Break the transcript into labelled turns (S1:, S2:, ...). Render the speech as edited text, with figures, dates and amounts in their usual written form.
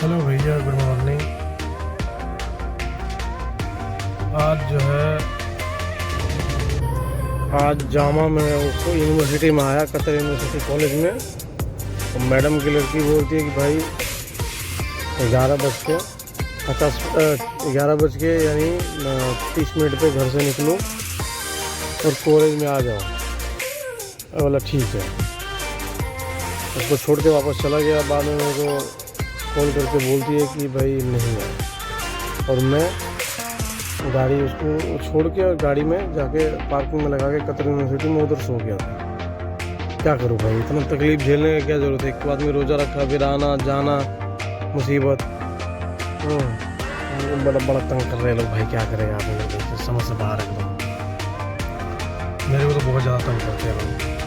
S1: Hello भैया, good morning. आज जो है आज जामा में उसको यूनिवर्सिटी में आया, कतर यूनिवर्सिटी कॉलेज में। तो मैडम की लड़की बोलती है कि भाई 11 बज के यानी 30 मिनट पे घर से निकलूँ और कॉलेज में आ जाओ। मैं बोला ठीक है। उसको छोड़ के वापस चला गया। बाद में मेरे को कॉल करके बोलती है कि भाई नहीं है, और मैं गाड़ी उसको छोड़ के और गाड़ी में जाके पार्किंग में लगा के कतर यूनिवर्सिटी में उधर सो गया था। क्या करूँ भाई, इतना तकलीफ झेलने का क्या ज़रूरत है। एक तो आदमी रोज़ा रखा, फिर आना जाना मुसीबत। बड़ा बड़ा तंग कर रहे लोग भाई, क्या करेगा आप लोग, समझ से बाहर एकदम। मेरे को तो बहुत ज़्यादा तंग करते हैं लोग।